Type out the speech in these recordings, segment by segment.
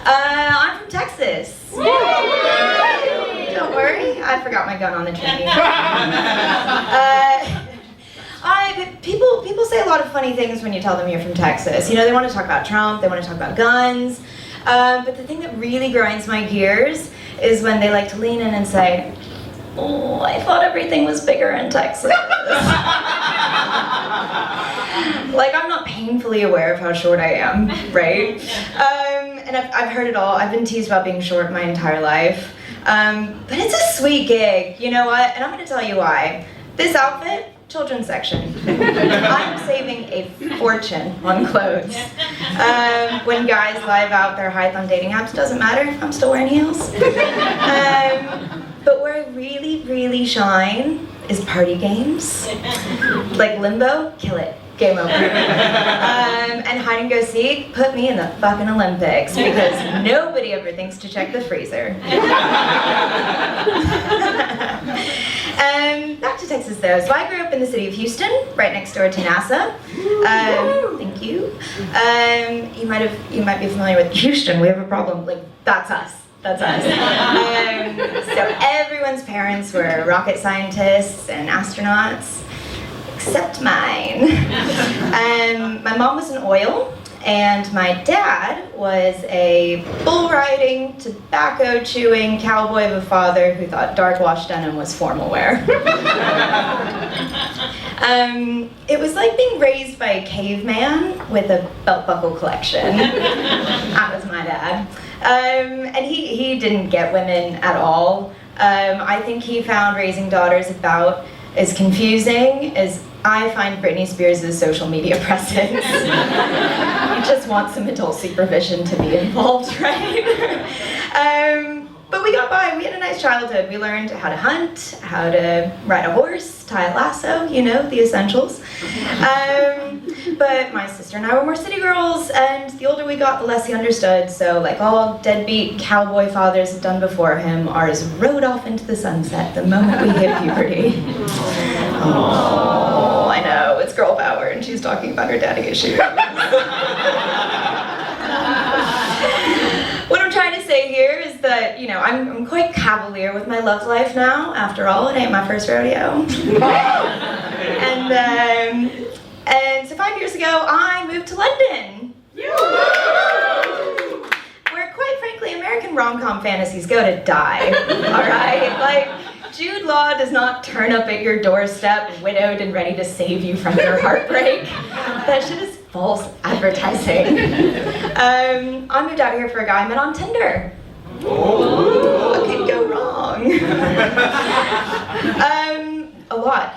I'm from Texas. Don't worry, I forgot my gun on the train. People say a lot of funny things when you tell them you're from Texas. You know, they want to talk about Trump, they want to talk about guns. But the thing that really grinds my gears is when they like to lean in and say, "Oh, I thought everything was bigger in Texas." Like, I'm not painfully aware of how short I am, right? And I've heard it all. I've been teased about being short my entire life. But it's a sweet gig, you know what? And I'm gonna tell you why. This outfit, children's section. I'm saving a fortune on clothes. When guys live out their height on dating apps, doesn't matter, I'm still wearing heels. But where I really, really shine is party games. Like Limbo, kill it. Game over. And hide and go seek, put me in the fucking Olympics, because nobody ever thinks to check the freezer. Back to Texas though. So I grew up in the city of Houston, right next door to NASA. Thank you. You might be familiar with Houston. We have a problem. Like, that's us. That's us. So everyone's parents were rocket scientists and astronauts, except mine. My mom was in oil, and my dad was a bull riding, tobacco chewing cowboy of a father who thought dark wash denim was formal wear. It was like being raised by a caveman with a belt buckle collection. That was my dad. And he didn't get women at all. I think he found raising daughters about as confusing as I find Britney Spears' social media presence. You just want some adult supervision to be involved, right? But we got by. We had a nice childhood. We learned how to hunt, how to ride a horse, tie a lasso, you know, the essentials. But my sister and I were more city girls, and the older we got, the less he understood. So, like all deadbeat cowboy fathers had done before him, ours rode off into the sunset the moment we hit puberty. Oh, I know, it's girl power, and she's talking about her daddy issues. What I'm trying to say here is that, you know, I'm quite cavalier with my love life now. After all, it ain't my first rodeo. And so 5 years ago, I moved to London. Where, quite frankly, American rom-com fantasies go to die, all right? Like, Jude Law does not turn up at your doorstep, widowed and ready to save you from your heartbreak. That shit is false advertising. I moved out here for a guy I met on Tinder. What could go wrong? A lot.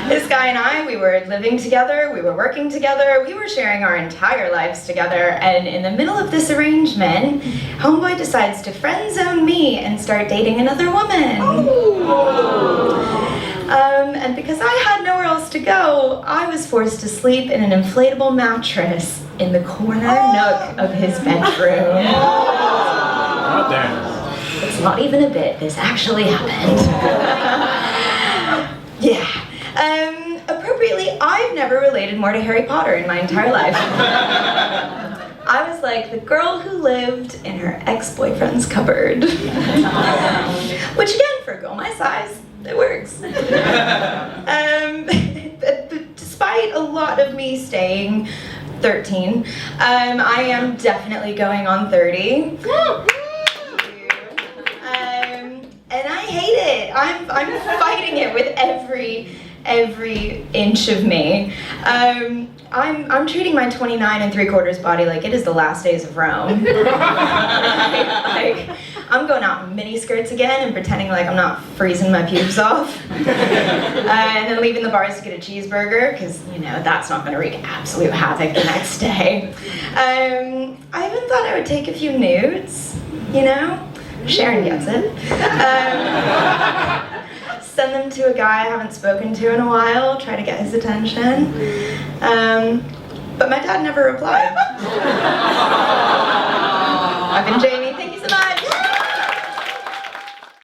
This guy and I, we were living together, we were working together, we were sharing our entire lives together, and in the middle of this arrangement, homeboy decides to friend zone me and start dating another woman. And because I had nowhere else to go, I was forced to sleep in an inflatable mattress in the corner nook of his bedroom. Oh, damn. It's not even a bit, this actually happened. Yeah. Appropriately, I've never related more to Harry Potter in my entire life. I was like the girl who lived in her ex-boyfriend's cupboard. Which again, for a girl my size, it works. But despite a lot of me staying 13, I am definitely going on 30. And I hate it. I'm fighting it with every inch of me. I'm treating my 29 3/4 body like it is the last days of Rome. Like, I'm going out in mini skirts again and pretending like I'm not freezing my pubes off. And then leaving the bars to get a cheeseburger, because, you know, that's not going to wreak absolute havoc the next day. I even thought I would take a few nudes, you know? Sharon gets it. Send them to a guy I haven't spoken to in a while, try to get his attention. But my dad never replied. I've been